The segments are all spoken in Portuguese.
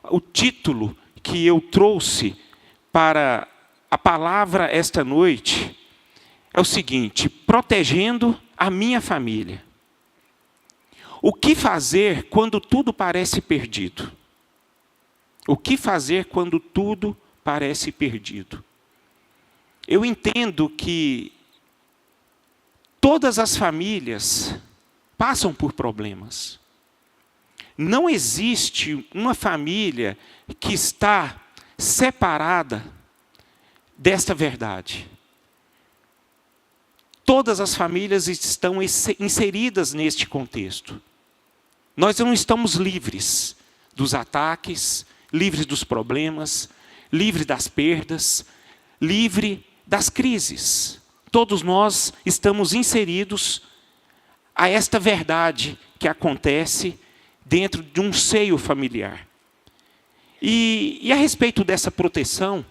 o título que eu trouxe para a palavra esta noite é o seguinte: protegendo a minha família. O que fazer quando tudo parece perdido? O que fazer quando tudo parece perdido? Eu entendo que todas as famílias passam por problemas. Não existe uma família que está separada desta verdade. Todas as famílias estão inseridas neste contexto. Nós não estamos livres dos ataques, livres dos problemas, livres das perdas, livres das crises. Todos nós estamos inseridos a esta verdade que acontece dentro de um seio familiar. E a respeito dessa proteção,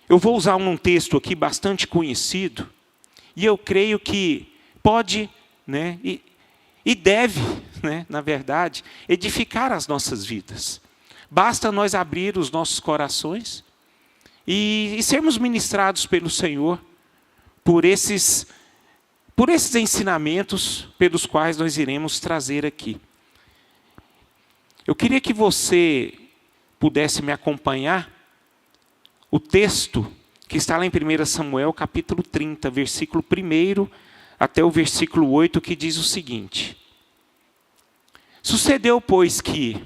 eu vou usar um texto aqui bastante conhecido, e eu creio que pode, e deve, na verdade, edificar as nossas vidas. Basta nós abrir os nossos corações e sermos ministrados pelo Senhor por esses ensinamentos pelos quais nós iremos trazer aqui. Eu queria que você pudesse me acompanhar o texto que está lá em 1 Samuel, capítulo 30, versículo 1 até o versículo 8, que diz o seguinte: Sucedeu, pois, que,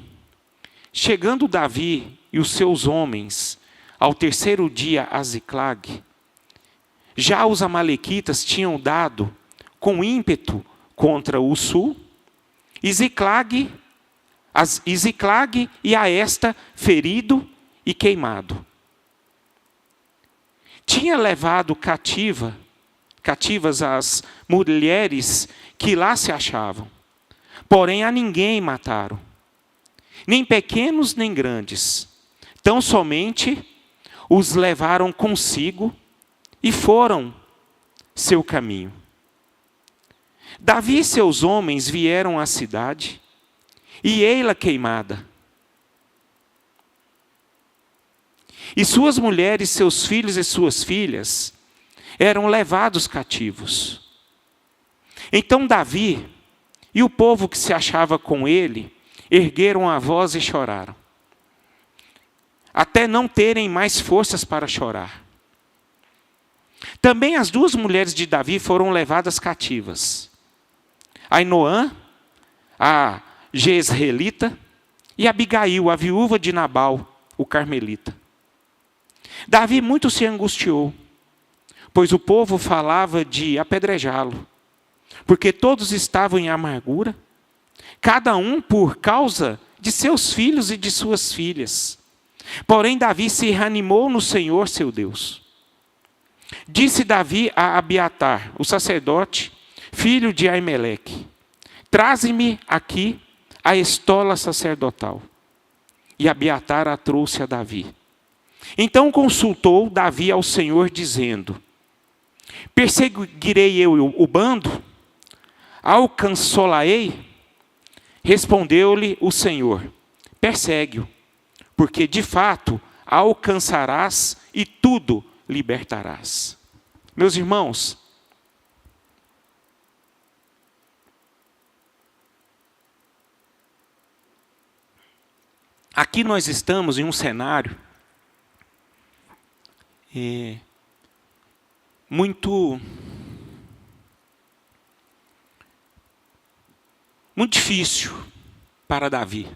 chegando Davi e os seus homens ao terceiro dia a Ziclag, já os amalequitas tinham dado com ímpeto contra o sul, e Ziclag e a esta ferido e queimado. Tinha levado cativas as mulheres que lá se achavam, porém a ninguém mataram, nem pequenos nem grandes, tão somente os levaram consigo e foram seu caminho. Davi e seus homens vieram à cidade, e ei-la queimada. E suas mulheres, seus filhos e suas filhas eram levados cativos. Então Davi e o povo que se achava com ele ergueram a voz e choraram, até não terem mais forças para chorar. Também as duas mulheres de Davi foram levadas cativas: Ainoã, a Jezreelita, e Abigail, a viúva de Nabal, o carmelita. Davi muito se angustiou, pois o povo falava de apedrejá-lo, porque todos estavam em amargura, cada um por causa de seus filhos e de suas filhas. Porém Davi se reanimou no Senhor seu Deus. Disse Davi a Abiatar, o sacerdote, filho de Aimeleque: Traze-me aqui a estola sacerdotal. E Abiatar a trouxe a Davi. Então consultou Davi ao Senhor, dizendo: Perseguirei eu o bando? Alcançá-lo-ei? Respondeu-lhe o Senhor: Persegue-o, porque de fato alcançarás e tudo libertarás. Meus irmãos, aqui nós estamos em um cenário muito difícil para Davi.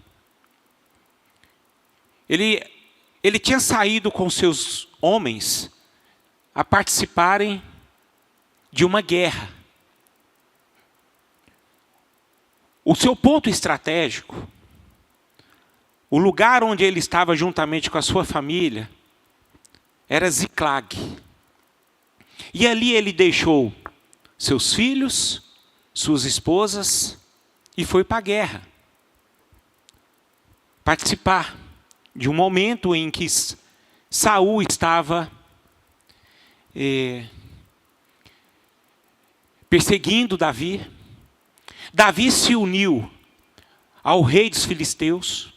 Ele tinha saído com seus homens a participarem de uma guerra. O seu ponto estratégico, o lugar onde ele estava juntamente com a sua família, era Ziclag. E ali ele deixou seus filhos, suas esposas, e foi para a guerra. Participar de um momento em que Saul estava perseguindo Davi. Davi se uniu ao rei dos filisteus,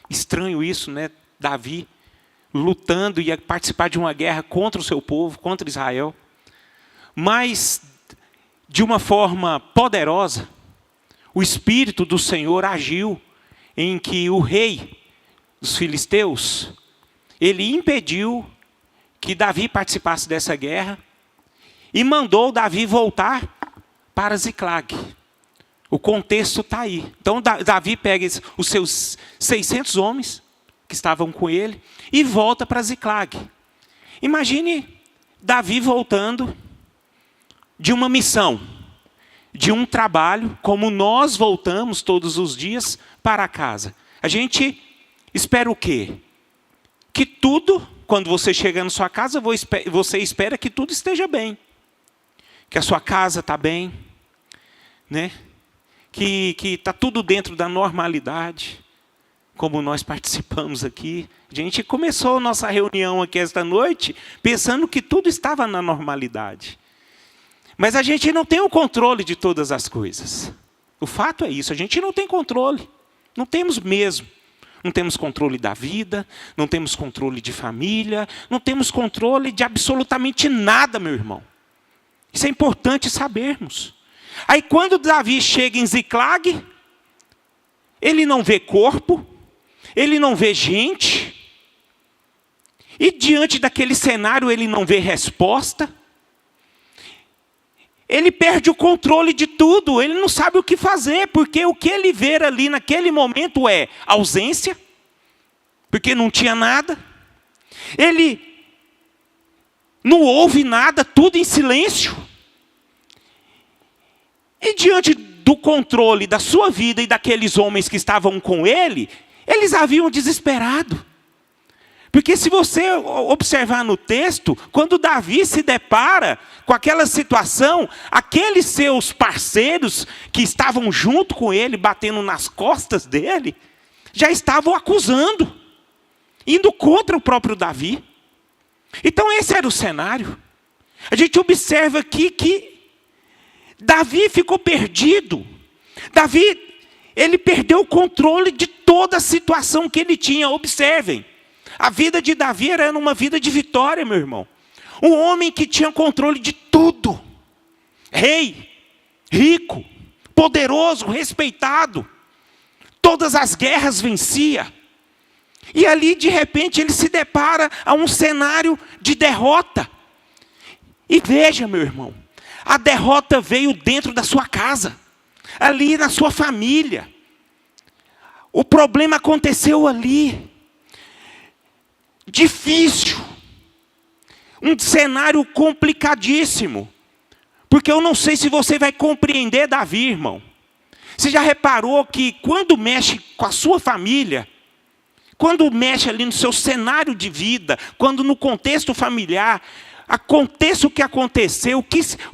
Estranho isso, né? Davi lutando e participar de uma guerra contra o seu povo, contra Israel. Mas, de uma forma poderosa, o Espírito do Senhor agiu em que o rei dos filisteus, ele impediu que Davi participasse dessa guerra e mandou Davi voltar para Ziclag. O contexto está aí. Então Davi pega os seus 600 homens que estavam com ele e volta para Ziclag. Imagine Davi voltando de uma missão, de um trabalho, como nós voltamos todos os dias para casa. A gente espera o quê? Que tudo, quando você chega na sua casa, você espera que tudo esteja bem. Que a sua casa está bem, né? Que está tudo dentro da normalidade, como nós participamos aqui. A gente começou a nossa reunião aqui esta noite pensando que tudo estava na normalidade. Mas a gente não tem o controle de todas as coisas. O fato é isso, a gente não tem controle. Não temos mesmo. Não temos controle da vida, não temos controle de família, não temos controle de absolutamente nada, meu irmão. Isso é importante sabermos. Aí quando Davi chega em Ziclag, ele não vê corpo, ele não vê gente, e diante daquele cenário ele não vê resposta. Ele perde o controle de tudo, ele não sabe o que fazer, porque o que ele vê ali naquele momento é ausência, porque não tinha nada. Ele não ouve nada, tudo em silêncio. E diante do controle da sua vida e daqueles homens que estavam com ele, eles haviam desesperado. Porque se você observar no texto, quando Davi se depara com aquela situação, aqueles seus parceiros que estavam junto com ele, batendo nas costas dele, já estavam acusando, indo contra o próprio Davi. Então esse era o cenário. A gente observa aqui que Davi ficou perdido. Davi, ele perdeu o controle de toda a situação que ele tinha. Observem. A vida de Davi era uma vida de vitória, meu irmão. Um homem que tinha controle de tudo. Rei, rico, poderoso, respeitado. Todas as guerras vencia. E ali, de repente, ele se depara a um cenário de derrota. E veja, meu irmão, a derrota veio dentro da sua casa. Ali na sua família. O problema aconteceu ali. Difícil, um cenário complicadíssimo, porque eu não sei se você vai compreender Davi, irmão. Você já reparou que quando mexe com a sua família, quando mexe ali no seu cenário de vida, quando no contexto familiar, aconteça o que aconteceu, o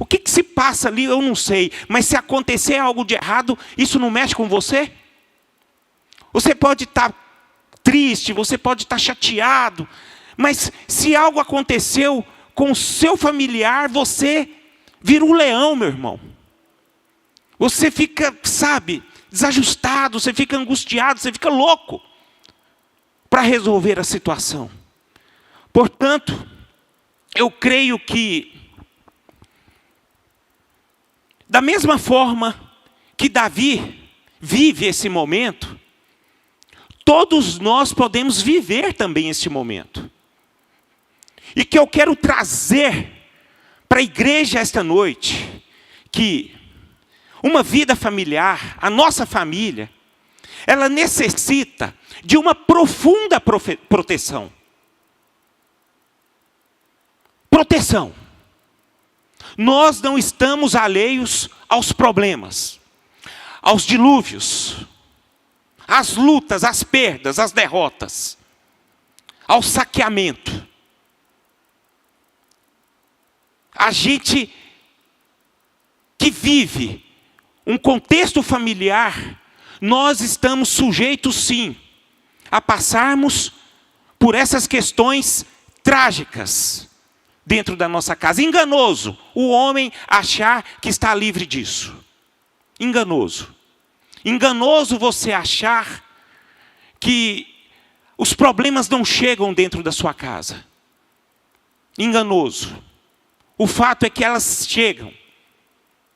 que se passa ali, eu não sei, mas se acontecer algo de errado, isso não mexe com você? Você pode estar triste, você pode estar chateado, mas se algo aconteceu com o seu familiar, você vira um leão, meu irmão. Você fica, desajustado, você fica angustiado, você fica louco para resolver a situação. Portanto, eu creio que, da mesma forma que Davi vive esse momento, todos nós podemos viver também esse momento. E que eu quero trazer para a igreja esta noite, que uma vida familiar, a nossa família, ela necessita de uma profunda proteção. Proteção. Nós não estamos alheios aos problemas, aos dilúvios, às lutas, às perdas, às derrotas, ao saqueamento. A gente que vive um contexto familiar, nós estamos sujeitos sim a passarmos por essas questões trágicas dentro da nossa casa. Enganoso o homem achar que está livre disso. Enganoso. Enganoso você achar que os problemas não chegam dentro da sua casa. Enganoso. O fato é que elas chegam.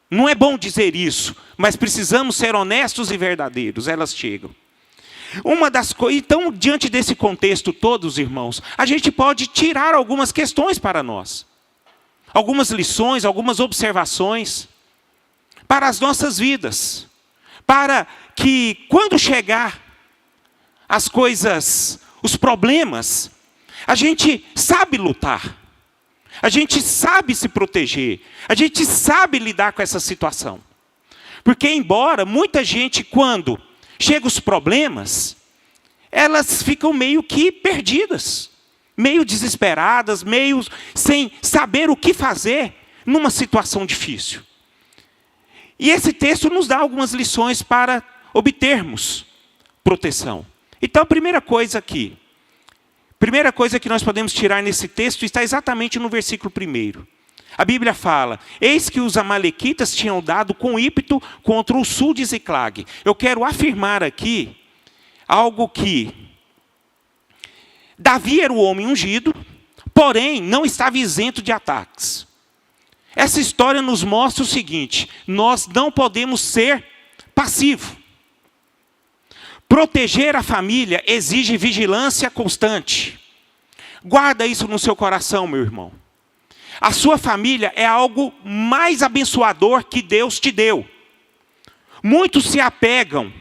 Não é bom dizer isso, mas precisamos ser honestos e verdadeiros. Elas chegam. Então, diante desse contexto todos, irmãos, a gente pode tirar algumas questões para nós. Algumas lições, algumas observações para as nossas vidas. Para que quando chegar as coisas, os problemas, a gente sabe lutar. A gente sabe se proteger. A gente sabe lidar com essa situação. Porque embora muita gente, quando chega os problemas, elas ficam meio que perdidas. Meio desesperadas, meio sem saber o que fazer numa situação difícil. E esse texto nos dá algumas lições para obtermos proteção. Então, a primeira coisa que nós podemos tirar nesse texto está exatamente no versículo 1. A Bíblia fala: eis que os amalequitas tinham dado com ímpeto contra o sul de Ziclag. Eu quero afirmar aqui algo que Davi era o homem ungido, porém não estava isento de ataques. Essa história nos mostra o seguinte: nós não podemos ser passivos. Proteger a família exige vigilância constante. Guarda isso no seu coração, meu irmão. A sua família é algo mais abençoador que Deus te deu. Muitos se apegam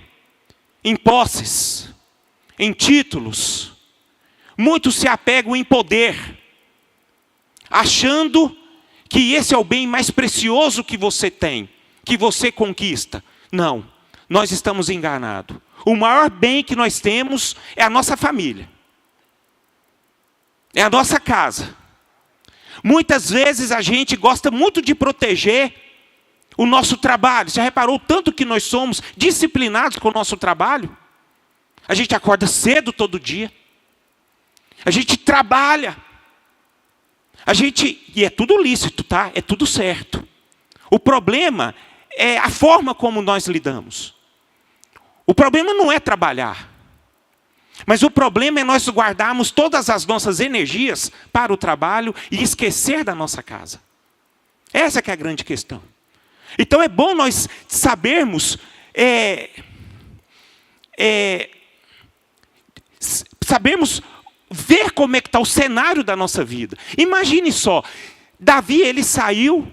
em posses, em títulos. Muitos se apegam em poder, achando que esse é o bem mais precioso que você tem, que você conquista. Não, nós estamos enganados. O maior bem que nós temos é a nossa família. É a nossa casa. Muitas vezes a gente gosta muito de proteger o nosso trabalho. Você já reparou tanto que nós somos disciplinados com o nosso trabalho? A gente acorda cedo todo dia. A gente trabalha. E é tudo lícito, tá? É tudo certo. O problema é a forma como nós lidamos. O problema não é trabalhar. Mas o problema é nós guardarmos todas as nossas energias para o trabalho e esquecer da nossa casa. Essa que é a grande questão. Então é bom nós sabermos, sabermos ver como é que está o cenário da nossa vida. Imagine só, Davi, ele saiu,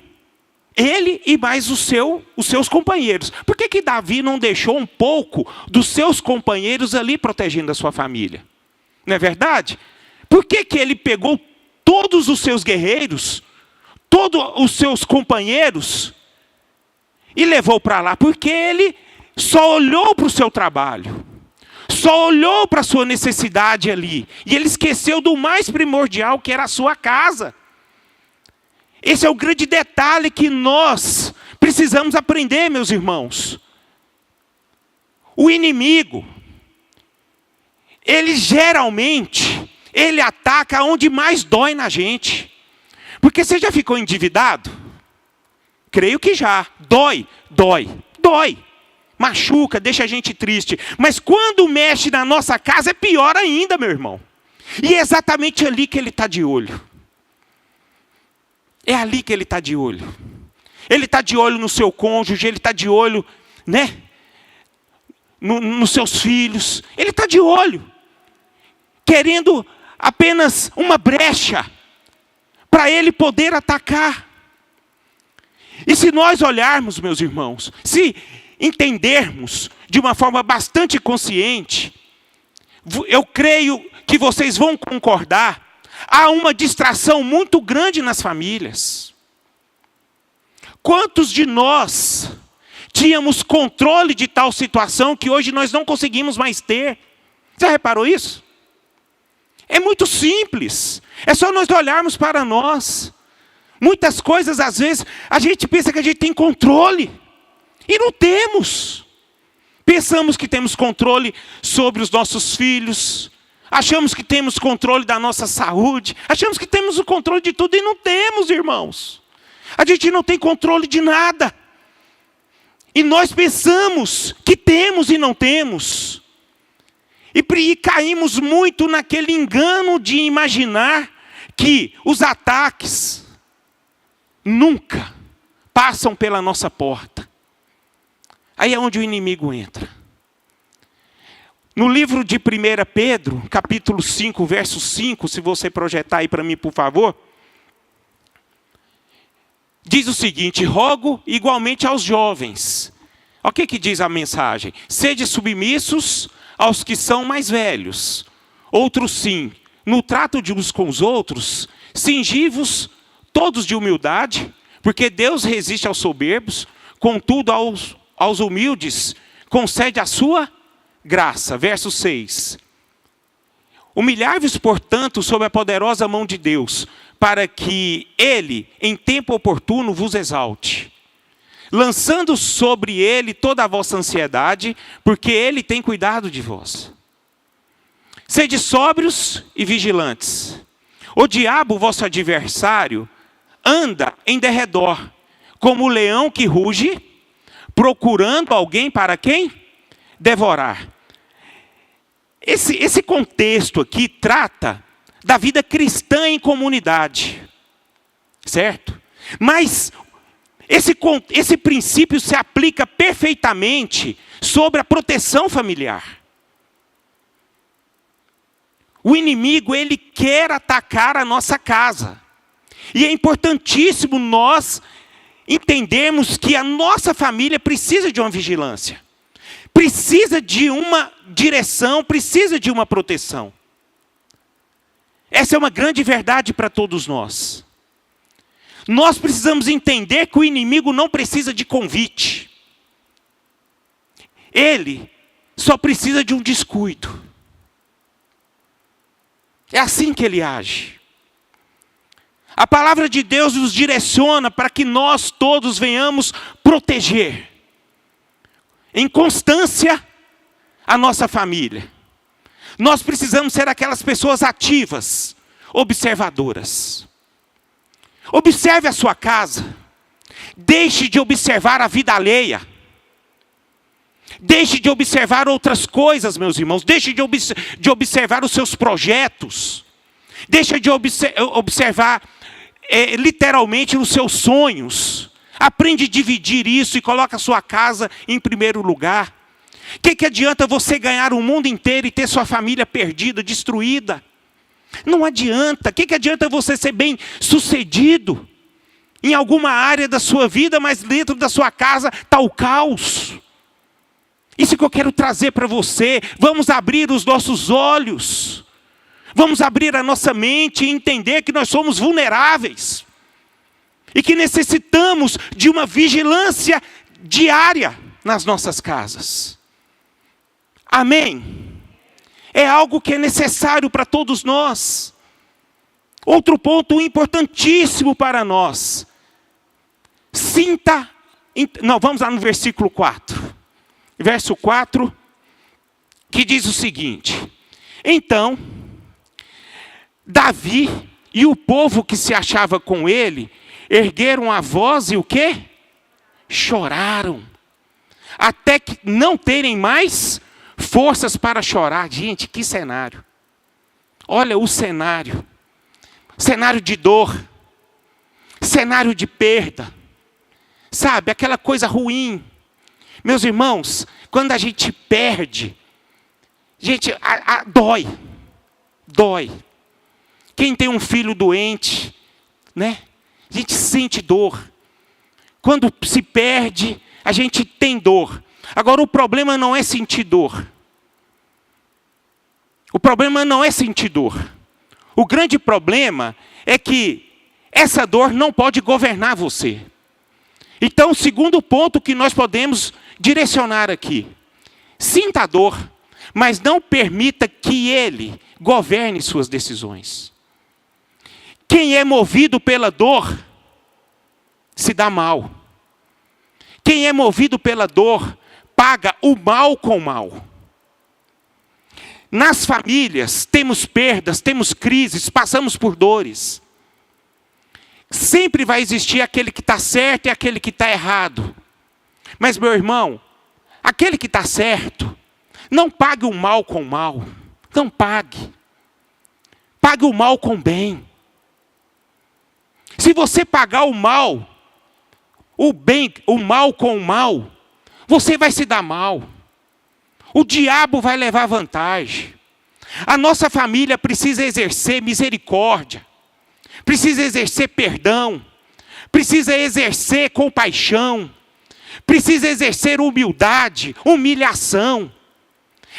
ele e mais os seus companheiros. Por que Davi não deixou um pouco dos seus companheiros ali protegendo a sua família? Não é verdade? Por que ele pegou todos os seus guerreiros, todos os seus companheiros, e levou para lá? Porque ele só olhou para o seu trabalho. Só olhou para a sua necessidade ali. E ele esqueceu do mais primordial, que era a sua casa. Esse é o grande detalhe que nós precisamos aprender, meus irmãos. O inimigo, ele geralmente, ele ataca onde mais dói na gente. Porque você já ficou endividado? Creio que já. Dói. Machuca, deixa a gente triste. Mas quando mexe na nossa casa é pior ainda, meu irmão. E é exatamente ali que ele está de olho. É ali que ele está de olho. Ele está de olho no seu cônjuge, ele está de olho, né? Nos seus filhos. Ele está de olho. Querendo apenas uma brecha para ele poder atacar. E se nós olharmos, meus irmãos, se entendermos de uma forma bastante consciente, eu creio que vocês vão concordar, há uma distração muito grande nas famílias. Quantos de nós tínhamos controle de tal situação que hoje nós não conseguimos mais ter? Já reparou isso? É muito simples. É só nós olharmos para nós. Muitas coisas, às vezes, a gente pensa que a gente tem controle. E não temos. Pensamos que temos controle sobre os nossos filhos. Achamos que temos controle da nossa saúde. Achamos que temos o controle de tudo e não temos, irmãos. A gente não tem controle de nada. E nós pensamos que temos e não temos. E caímos muito naquele engano de imaginar que os ataques nunca passam pela nossa porta. Aí é onde o inimigo entra. No livro de 1 Pedro, capítulo 5, verso 5, se você projetar aí para mim, por favor, diz o seguinte: rogo igualmente aos jovens. O que diz a mensagem? Sede submissos aos que são mais velhos. Outros sim, no trato de uns com os outros, cingivos todos de humildade, porque Deus resiste aos soberbos, contudo aos humildes concede a sua graça. Verso 6. Humilhai-vos, portanto, sob a poderosa mão de Deus, para que Ele, em tempo oportuno, vos exalte, lançando sobre Ele toda a vossa ansiedade, porque Ele tem cuidado de vós. Sede sóbrios e vigilantes. O diabo, vosso adversário, anda em derredor, como o leão que ruge, procurando alguém para quem devorar. Esse contexto aqui trata da vida cristã em comunidade, certo? Mas esse princípio se aplica perfeitamente sobre a proteção familiar. O inimigo, ele quer atacar a nossa casa. E é importantíssimo nós entendermos que a nossa família precisa de uma vigilância. Precisa de uma direção, precisa de uma proteção. Essa é uma grande verdade para todos nós. Nós precisamos entender que o inimigo não precisa de convite. Ele só precisa de um descuido. É assim que ele age. A palavra de Deus nos direciona para que nós todos venhamos proteger, em constância, a nossa família. Nós precisamos ser aquelas pessoas ativas, observadoras. Observe a sua casa. Deixe de observar a vida alheia. Deixe de observar outras coisas, meus irmãos. Deixe de observar os seus projetos. Deixe de observar literalmente os seus sonhos. Aprende a dividir isso e coloca a sua casa em primeiro lugar. O que adianta você ganhar o mundo inteiro e ter sua família perdida, destruída? Não adianta. O que adianta você ser bem sucedido em alguma área da sua vida, mas dentro da sua casa está o caos? Isso que eu quero trazer para você. Vamos abrir os nossos olhos. Vamos abrir a nossa mente e entender que nós somos vulneráveis. E que necessitamos de uma vigilância diária nas nossas casas. Amém? É algo que é necessário para todos nós. Outro ponto importantíssimo para nós. Vamos lá no versículo 4. Verso 4, que diz o seguinte: então, Davi e o povo que se achava com ele, ergueram a voz e o quê? Choraram. Até que não terem mais forças para chorar. Gente, que cenário. Olha o cenário. Cenário de dor. Cenário de perda. Sabe, aquela coisa ruim. Meus irmãos, quando a gente perde, gente, dói. Dói. Quem tem um filho doente, né? A gente sente dor. Quando se perde, a gente tem dor. Agora, o problema não é sentir dor. O problema não é sentir dor. O grande problema é que essa dor não pode governar você. Então, o segundo ponto que nós podemos direcionar aqui: sinta a dor, mas não permita que ele governe suas decisões. Quem é movido pela dor se dá mal. Quem é movido pela dor paga o mal com o mal. Nas famílias temos perdas, temos crises, passamos por dores. Sempre vai existir aquele que está certo e aquele que está errado. Mas, meu irmão, aquele que está certo Não pague o mal com o mal. Não pague. Pague o mal com o bem. Se você pagar o mal, o bem, o mal com o mal, você vai se dar mal. O diabo vai levar vantagem. A nossa família precisa exercer misericórdia. Precisa exercer perdão. Precisa exercer compaixão. Precisa exercer humildade, humilhação.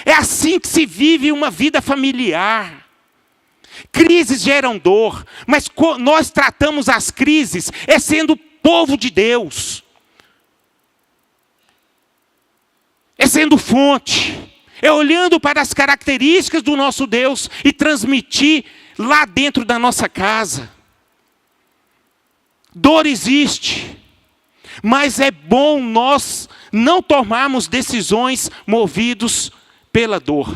É assim que se vive uma vida familiar. Crises geram dor, mas nós tratamos as crises sendo povo de Deus. Sendo fonte. Olhando para as características do nosso Deus e transmitir lá dentro da nossa casa. Dor existe, mas é bom nós não tomarmos decisões movidos pela dor.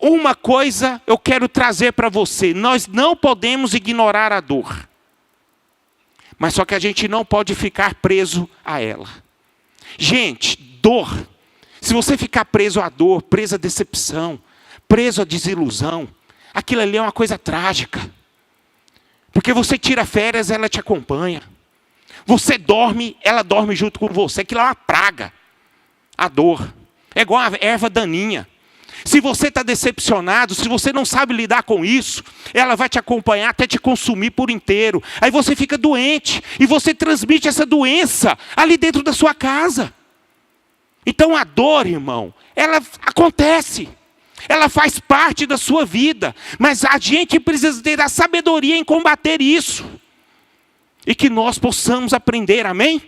Uma coisa eu quero trazer para você: nós não podemos ignorar a dor, mas só que a gente não pode ficar preso a ela. Gente, dor, se você ficar preso à dor, preso à decepção, preso à desilusão, aquilo ali é uma coisa trágica. Porque você tira férias, ela te acompanha. Você dorme, ela dorme junto com você. Aquilo é uma praga. A dor. É igual a erva daninha. Se você está decepcionado, se você não sabe lidar com isso, ela vai te acompanhar até te consumir por inteiro. Aí você fica doente e você transmite essa doença ali dentro da sua casa. Então a dor, irmão, ela acontece. Ela faz parte da sua vida. Mas a gente precisa ter a sabedoria em combater isso. E que nós possamos aprender, amém?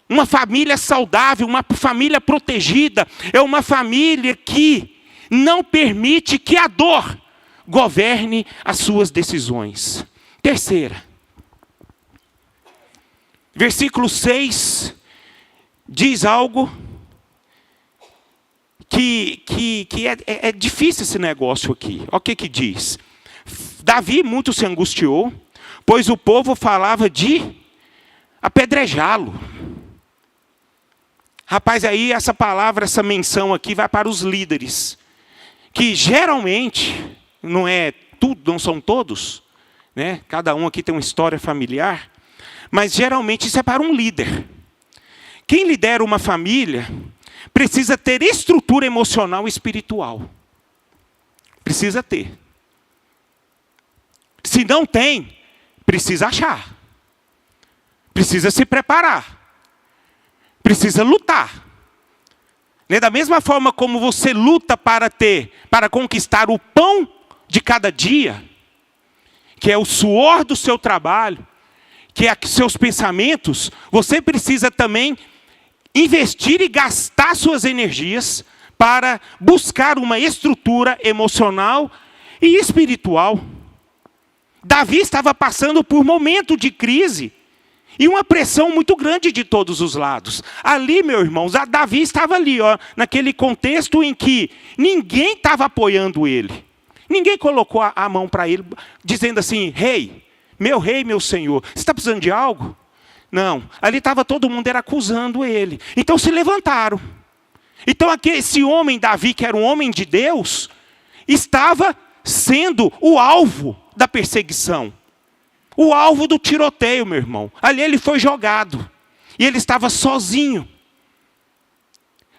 Uma família saudável, uma família protegida, é uma família que não permite que a dor governe as suas decisões. Terceira, versículo 6 diz algo que é difícil esse negócio aqui. Olha o que diz. Davi muito se angustiou, pois o povo falava de apedrejá-lo. Rapaz, aí essa palavra, essa menção aqui vai para os líderes. Que geralmente, não é tudo, não são todos, né? Cada um aqui tem uma história familiar. Mas geralmente isso é para um líder. Quem lidera uma família precisa ter estrutura emocional e espiritual. Precisa ter. Se não tem, precisa achar. Precisa se preparar. Precisa lutar. Da mesma forma como você luta para conquistar o pão de cada dia, que é o suor do seu trabalho, que é seus pensamentos, você precisa também investir e gastar suas energias para buscar uma estrutura emocional e espiritual. Davi estava passando por momento de crise e uma pressão muito grande de todos os lados. Ali, meus irmãos, Davi estava ali, naquele contexto em que ninguém estava apoiando ele. Ninguém colocou a mão para ele, dizendo assim: rei, meu senhor, você está precisando de algo? Não, ali estava todo mundo acusando ele. Então se levantaram. Então esse homem, Davi, que era um homem de Deus, estava sendo o alvo da perseguição. O alvo do tiroteio, meu irmão. Ali ele foi jogado. E ele estava sozinho.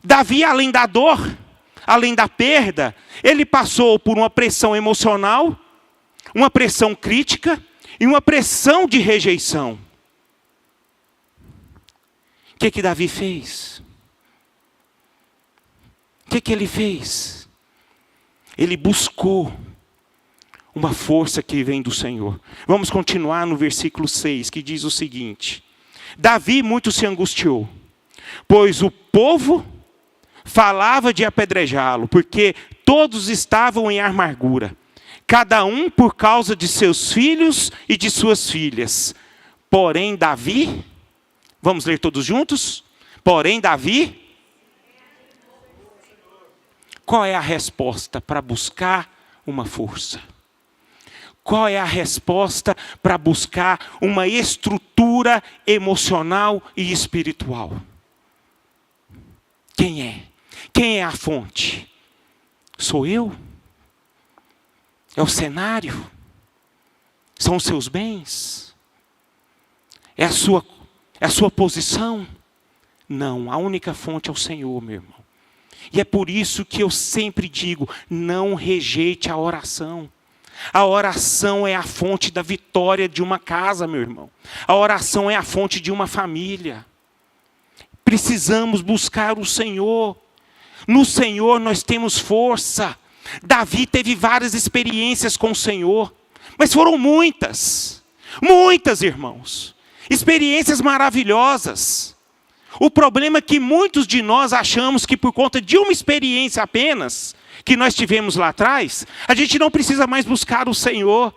Davi, além da dor, além da perda, ele passou por uma pressão emocional, uma pressão crítica e uma pressão de rejeição. O que Davi fez? O que ele fez? Ele buscou uma força que vem do Senhor. Vamos continuar no versículo 6, que diz o seguinte: Davi muito se angustiou, pois o povo falava de apedrejá-lo, porque todos estavam em amargura, cada um por causa de seus filhos e de suas filhas. Porém Davi, vamos ler todos juntos? Porém Davi, qual é a resposta para buscar uma força? Qual é a resposta para buscar uma estrutura emocional e espiritual? Quem é? Quem é a fonte? Sou eu? É o cenário? São os seus bens? É a sua posição? Não, a única fonte é o Senhor, meu irmão. E é por isso que eu sempre digo, não rejeite a oração. A oração é a fonte da vitória de uma casa, meu irmão. A oração é a fonte de uma família. Precisamos buscar o Senhor. No Senhor nós temos força. Davi teve várias experiências com o Senhor, mas foram muitas, irmãos. Experiências maravilhosas. O problema é que muitos de nós achamos que por conta de uma experiência apenas, que nós tivemos lá atrás, a gente não precisa mais buscar o Senhor.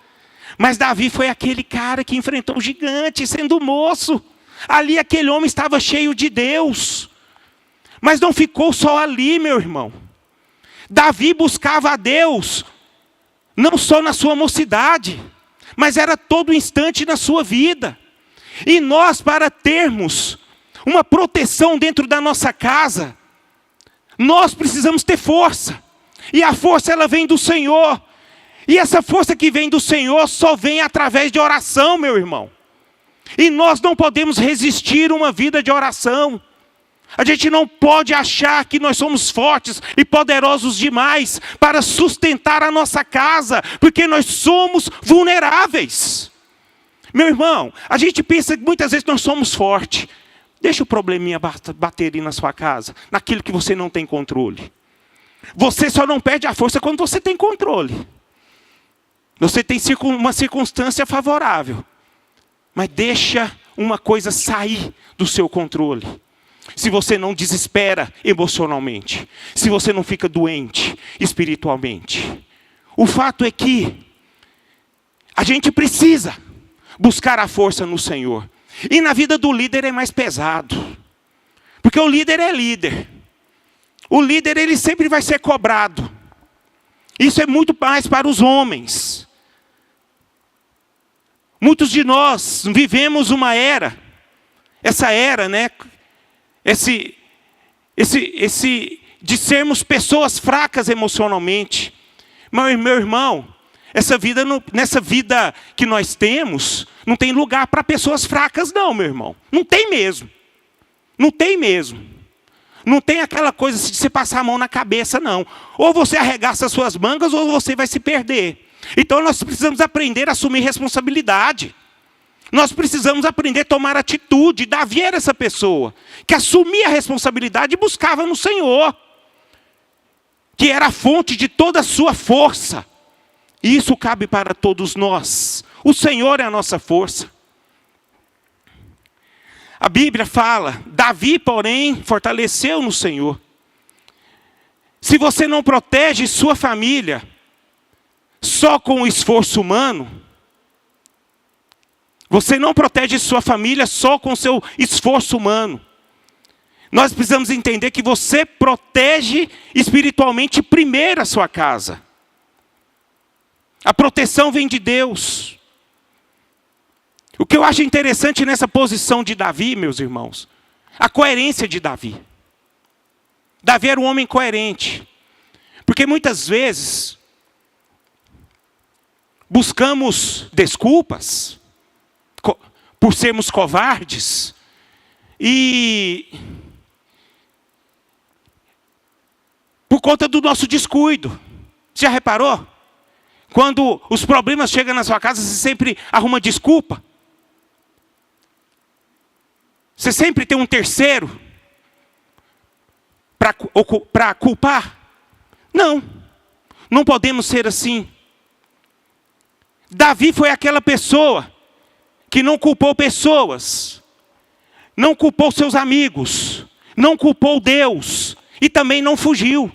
Mas Davi foi aquele cara que enfrentou o gigante, sendo moço. Ali aquele homem estava cheio de Deus. Mas não ficou só ali, meu irmão. Davi buscava a Deus, não só na sua mocidade, mas era todo instante na sua vida. E nós, para termos uma proteção dentro da nossa casa, nós precisamos ter força. E a força, ela vem do Senhor. E essa força que vem do Senhor só vem através de oração, meu irmão. E nós não podemos resistir a uma vida de oração. A gente não pode achar que nós somos fortes e poderosos demais para sustentar a nossa casa, porque nós somos vulneráveis. Meu irmão, a gente pensa que muitas vezes nós somos fortes. Deixa o probleminha bater aí na sua casa, naquilo que você não tem controle. Você só não perde a força quando você tem controle. Você tem uma circunstância favorável. Mas deixa uma coisa sair do seu controle. Se você não desespera emocionalmente. Se você não fica doente espiritualmente. O fato é que a gente precisa buscar a força no Senhor. E na vida do líder é mais pesado. Porque o líder é líder. O líder, ele sempre vai ser cobrado. Isso é muito mais para os homens. Muitos de nós vivemos uma era. Essa era, né? De sermos pessoas fracas emocionalmente. Mas, meu irmão, nessa vida que nós temos, não tem lugar para pessoas fracas não, meu irmão. Não tem mesmo. Não tem mesmo. Não tem aquela coisa de você passar a mão na cabeça, não. Ou você arregaça as suas mangas, ou você vai se perder. Então nós precisamos aprender a assumir responsabilidade. Nós precisamos aprender a tomar atitude. Davi era essa pessoa que assumia a responsabilidade e buscava no Senhor, que era a fonte de toda a sua força. E isso cabe para todos nós. O Senhor é a nossa força. A Bíblia fala, Davi, porém, fortaleceu no Senhor. Se você não protege sua família só com o esforço humano, você não protege sua família só com o seu esforço humano. Nós precisamos entender que você protege espiritualmente primeiro a sua casa. A proteção vem de Deus. O que eu acho interessante nessa posição de Davi, meus irmãos, a coerência de Davi. Davi era um homem coerente. Porque muitas vezes buscamos desculpas por sermos covardes e por conta do nosso descuido. Você já reparou? Quando os problemas chegam na sua casa, você sempre arruma desculpa. Você sempre tem um terceiro para culpar? Não, não podemos ser assim. Davi foi aquela pessoa que não culpou pessoas, não culpou seus amigos, não culpou Deus e também não fugiu.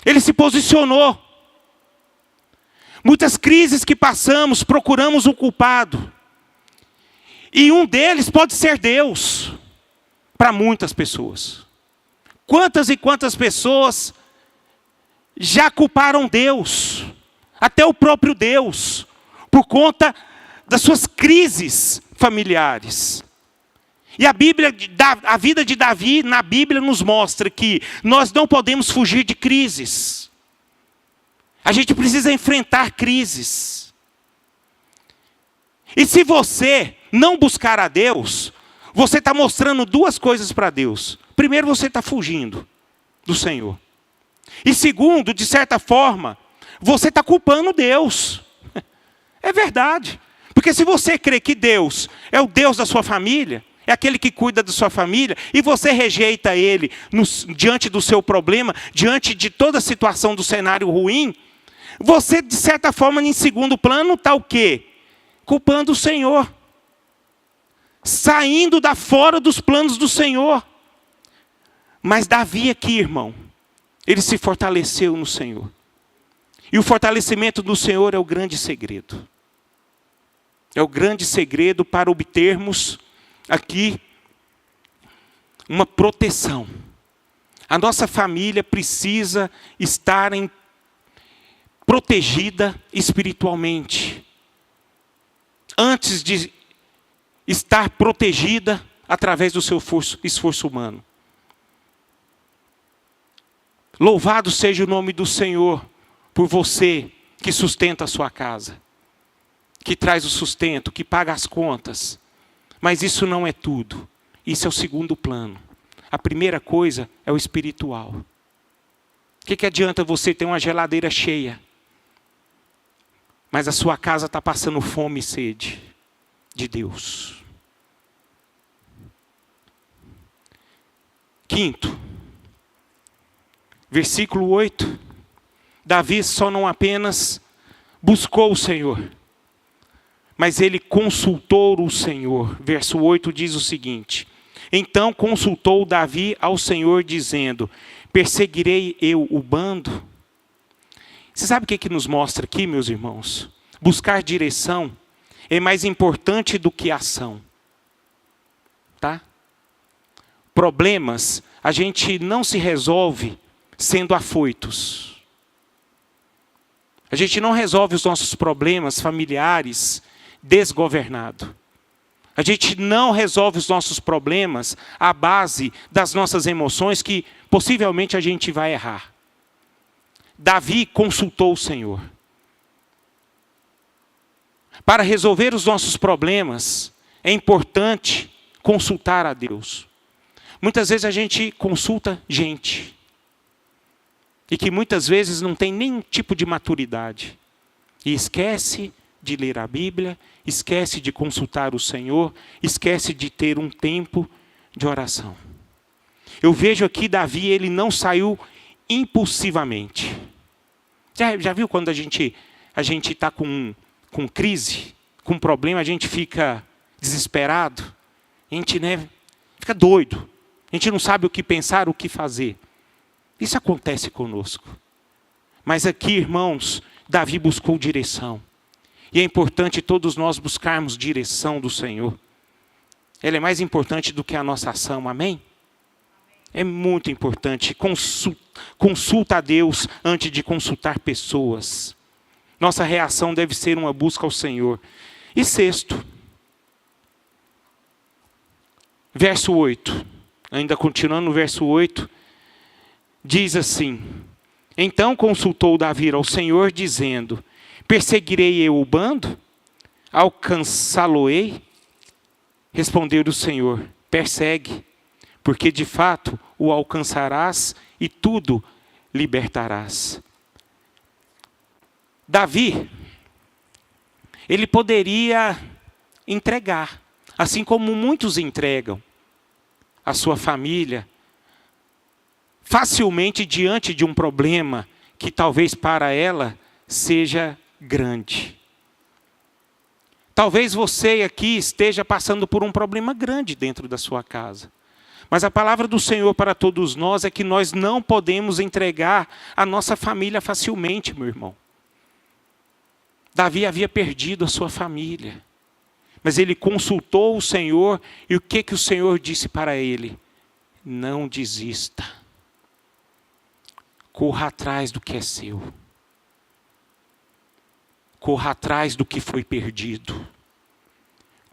Ele se posicionou. Muitas crises que passamos, procuramos um culpado. E um deles pode ser Deus, para muitas pessoas. Quantas e quantas pessoas já culparam Deus, até o próprio Deus, por conta das suas crises familiares. E a vida de Davi na Bíblia nos mostra que nós não podemos fugir de crises. A gente precisa enfrentar crises. E se você não buscar a Deus, você está mostrando duas coisas para Deus. Primeiro, você está fugindo do Senhor. E segundo, de certa forma, você está culpando Deus. É verdade. Porque se você crê que Deus é o Deus da sua família, é aquele que cuida da sua família, e você rejeita Ele diante do seu problema, diante de toda a situação do cenário ruim, você, de certa forma, em segundo plano, está o quê? Culpando o Senhor. Saindo da fora dos planos do Senhor. Mas Davi aqui, irmão, ele se fortaleceu no Senhor. E o fortalecimento do Senhor é o grande segredo. É o grande segredo para obtermos aqui uma proteção. A nossa família precisa estar protegida espiritualmente. Antes de estar protegida através do seu esforço humano. Louvado seja o nome do Senhor por você que sustenta a sua casa, que traz o sustento, que paga as contas. Mas isso não é tudo. Isso é o segundo plano. A primeira coisa é o espiritual. O que adianta você ter uma geladeira cheia, mas a sua casa está passando fome e sede de Deus? Quinto, versículo 8. Davi só não apenas buscou o Senhor, mas ele consultou o Senhor. Verso 8 diz o seguinte: então consultou Davi ao Senhor, dizendo: perseguirei eu o bando? Você sabe o que nos mostra aqui, meus irmãos? Buscar direção é mais importante do que ação. Tá? Problemas, a gente não se resolve sendo afoitos. A gente não resolve os nossos problemas familiares desgovernado. A gente não resolve os nossos problemas à base das nossas emoções, que possivelmente a gente vai errar. Davi consultou o Senhor. Para resolver os nossos problemas, é importante consultar a Deus. Muitas vezes a gente consulta gente, e que muitas vezes não tem nenhum tipo de maturidade, e esquece de ler a Bíblia, esquece de consultar o Senhor, esquece de ter um tempo de oração. Eu vejo aqui Davi, ele não saiu impulsivamente. Já viu quando a gente está com crise, com problema, a gente fica desesperado, a gente fica doido, a gente não sabe o que pensar, o que fazer. Isso acontece conosco. Mas aqui, irmãos, Davi buscou direção. E é importante todos nós buscarmos direção do Senhor. Ela é mais importante do que a nossa ação, amém? É muito importante. Consulta a Deus antes de consultar pessoas. Nossa reação deve ser uma busca ao Senhor. E sexto, verso 8. Ainda continuando no verso 8. Diz assim: então consultou Davi ao Senhor, dizendo: perseguirei eu o bando? Alcançá-lo-ei? Respondeu o Senhor: persegue, porque de fato o alcançarás e tudo libertarás. Davi, ele poderia entregar, assim como muitos entregam a sua família, facilmente diante de um problema que talvez para ela seja grande. Talvez você aqui esteja passando por um problema grande dentro da sua casa. Mas a palavra do Senhor para todos nós é que nós não podemos entregar a nossa família facilmente, meu irmão. Davi havia perdido a sua família. Mas ele consultou o Senhor, e o que o Senhor disse para ele? Não desista. Corra atrás do que é seu. Corra atrás do que foi perdido.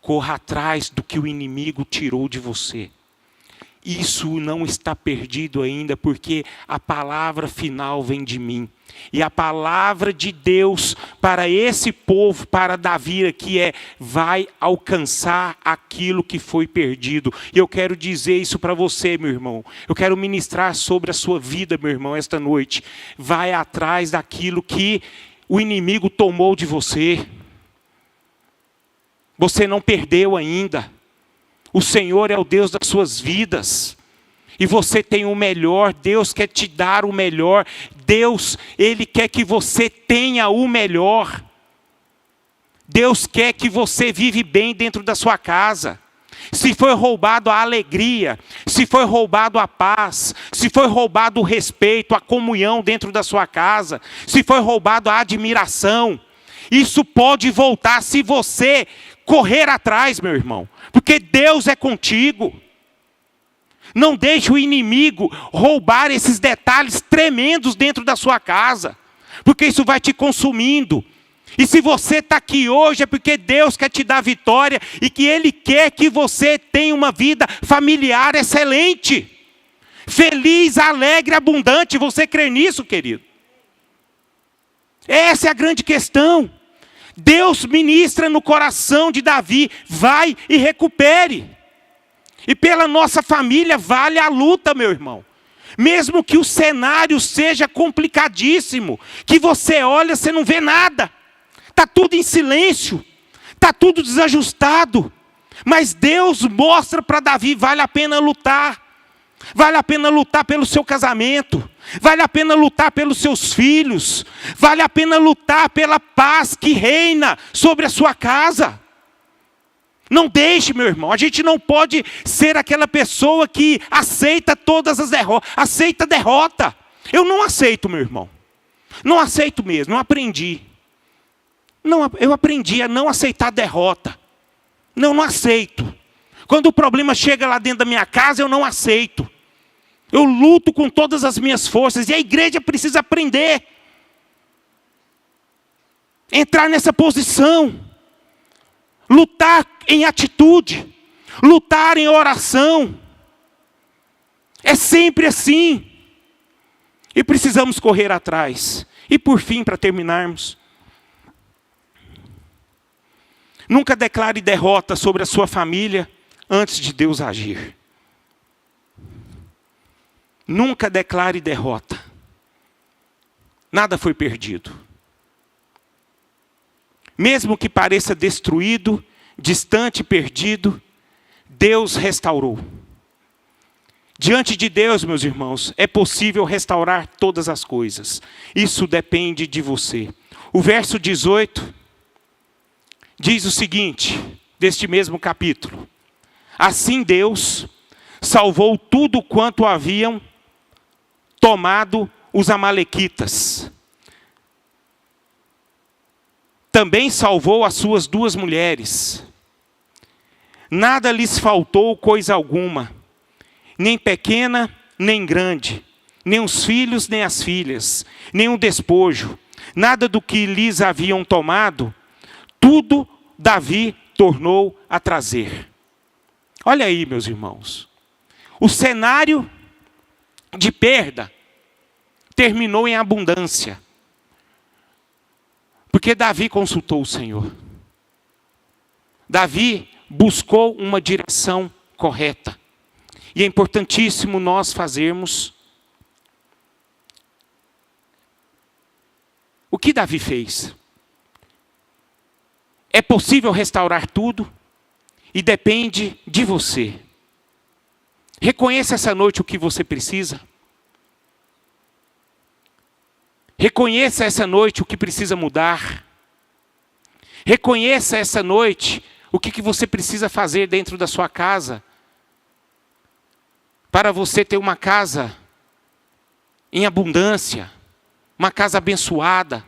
corra atrás do que o inimigo tirou de você. Isso não está perdido ainda, porque a palavra final vem de mim. E a palavra de Deus para esse povo, para Davi aqui vai alcançar aquilo que foi perdido. E eu quero dizer isso para você, meu irmão. Eu quero ministrar sobre a sua vida, meu irmão, esta noite. Vai atrás daquilo que o inimigo tomou de você. Você não perdeu ainda. O Senhor é o Deus das suas vidas. E você tem o melhor. Deus quer te dar o melhor. Deus, Ele quer que você tenha o melhor. Deus quer que você vive bem dentro da sua casa. Se foi roubado a alegria, se foi roubado a paz, se foi roubado o respeito, a comunhão dentro da sua casa, se foi roubado a admiração, isso pode voltar se você correr atrás, meu irmão. Porque Deus é contigo. Não deixe o inimigo roubar esses detalhes tremendos dentro da sua casa. Porque isso vai te consumindo. E se você está aqui hoje é porque Deus quer te dar vitória. E que Ele quer que você tenha uma vida familiar excelente. Feliz, alegre, abundante. Você crê nisso, querido? Essa é a grande questão. Deus ministra no coração de Davi, vai e recupere. E pela nossa família vale a luta, meu irmão. Mesmo que o cenário seja complicadíssimo, que você olha, você não vê nada. Está tudo em silêncio, está tudo desajustado. Mas Deus mostra para Davi, vale a pena lutar. Vale a pena lutar pelo seu casamento. Vale a pena lutar pelos seus filhos. Vale a pena lutar pela paz que reina sobre a sua casa. Não deixe, meu irmão. A gente não pode ser aquela pessoa que aceita todas as derrotas. Aceita derrota. Eu não aceito, meu irmão. Não aceito mesmo. Não aprendi. Eu aprendi a não aceitar derrota. Não aceito. Quando o problema chega lá dentro da minha casa, eu não aceito. Eu luto com todas as minhas forças. E a igreja precisa aprender. Entrar nessa posição. Lutar em atitude. Lutar em oração. É sempre assim. E precisamos correr atrás. E por fim, para terminarmos. Nunca declare derrota sobre a sua família antes de Deus agir. Nunca declare derrota. Nada foi perdido. Mesmo que pareça destruído, distante, perdido, Deus restaurou. Diante de Deus, meus irmãos, é possível restaurar todas as coisas. Isso depende de você. O verso 18 diz o seguinte, deste mesmo capítulo. Assim Deus salvou tudo quanto haviam tomado os amalequitas. Também salvou as suas 2 mulheres. Nada lhes faltou coisa alguma, nem pequena, nem grande, nem os filhos, nem as filhas, nem o despojo. Nada do que lhes haviam tomado, tudo Davi tornou a trazer. Olha aí, meus irmãos. O cenário de perda terminou em abundância. Porque Davi consultou o Senhor. Davi buscou uma direção correta. E é importantíssimo nós fazermos o que Davi fez. É possível restaurar tudo e depende de você. Reconheça essa noite o que você precisa. Reconheça essa noite o que precisa mudar. Reconheça essa noite o que você precisa fazer dentro da sua casa. Para você ter uma casa em abundância. Uma casa abençoada.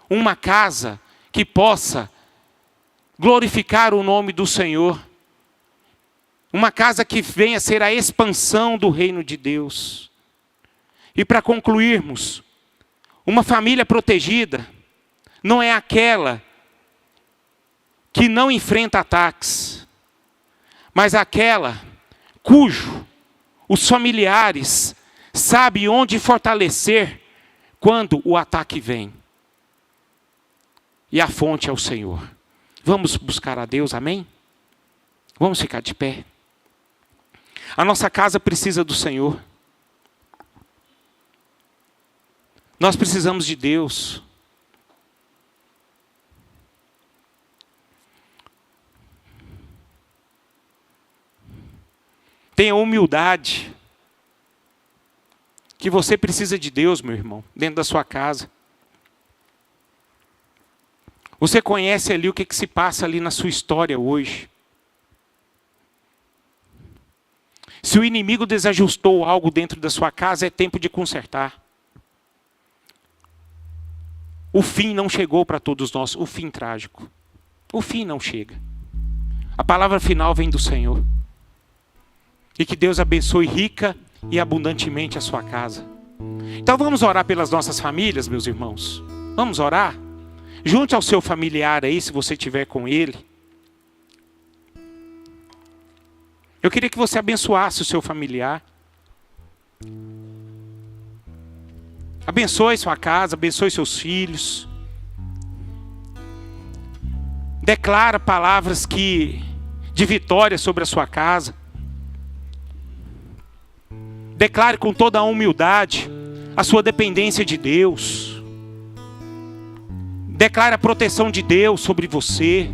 Uma casa que possa glorificar o nome do Senhor. Uma casa que venha a ser a expansão do reino de Deus. E para concluirmos, uma família protegida não é aquela que não enfrenta ataques, mas aquela cujo os familiares sabem onde fortalecer quando o ataque vem. E a fonte é o Senhor. Vamos buscar a Deus, amém? Vamos ficar de pé. A nossa casa precisa do Senhor. Nós precisamos de Deus. Tenha humildade. Que você precisa de Deus, meu irmão, dentro da sua casa. Você conhece ali o que se passa ali na sua história hoje. Se o inimigo desajustou algo dentro da sua casa, é tempo de consertar. O fim não chegou para todos nós, o fim trágico. O fim não chega. A palavra final vem do Senhor. E que Deus abençoe rica e abundantemente a sua casa. Então vamos orar pelas nossas famílias, meus irmãos. Vamos orar? Junte ao seu familiar aí, se você estiver com ele. Eu queria que você abençoasse o seu familiar. Abençoe sua casa, abençoe seus filhos. Declara palavras de vitória sobre a sua casa. Declare com toda a humildade a sua dependência de Deus. Declare a proteção de Deus sobre você.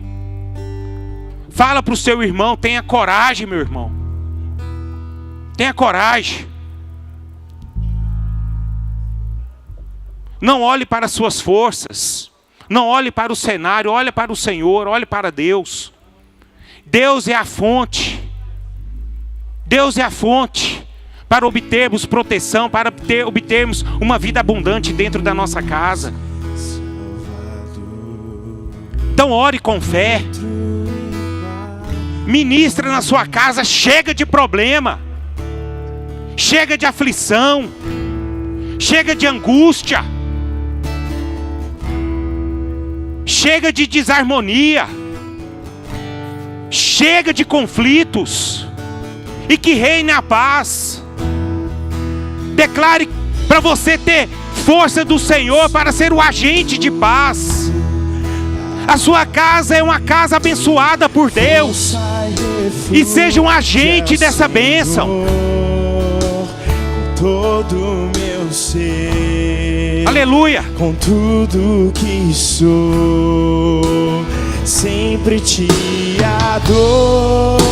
Fala para o seu irmão, tenha coragem, meu irmão. Tenha coragem. Não olhe para as suas forças. Não olhe para o cenário, olhe para o Senhor, olhe para Deus. Deus é a fonte. Deus é a fonte para obtermos proteção, para obtermos uma vida abundante dentro da nossa casa. Então ore com fé. Ministra na sua casa. Chega de problema. Chega de aflição. Chega de angústia. Chega de desarmonia. Chega de conflitos. E que reine a paz. Declare para você ter força do Senhor para ser o agente de paz. A sua casa é uma casa abençoada por Deus. E seja um agente dessa bênção. Com todo o meu ser, aleluia. Com tudo que sou, sempre te adorarei.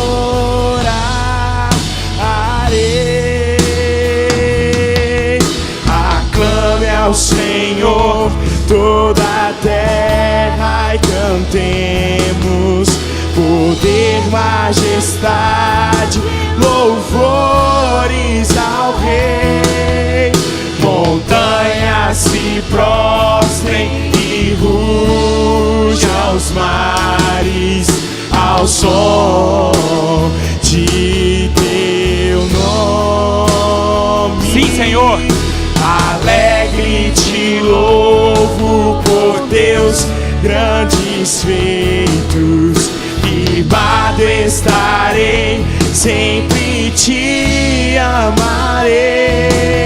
Aclame ao Senhor toda a terra e cantemos poder, majestade, louvores ao Rei. Montanhas se prostrem e rujam os mares ao som de teu nome. Sim, Senhor. Alegre te louvo por Deus grandes feitos. Firmado estarei, sempre te amarei.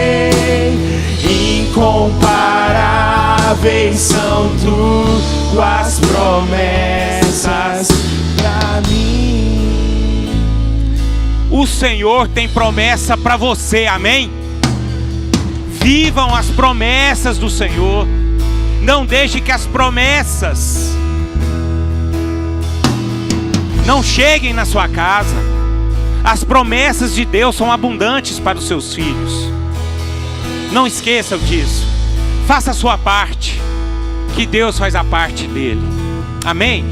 Incomparáveis são tuas promessas pra mim. O Senhor tem promessa para você, amém? Vivam as promessas do Senhor. Não deixe que as promessas não cheguem na sua casa. As promessas de Deus são abundantes para os seus filhos. Não esqueçam disso. Faça a sua parte, que Deus faz a parte dele. Amém?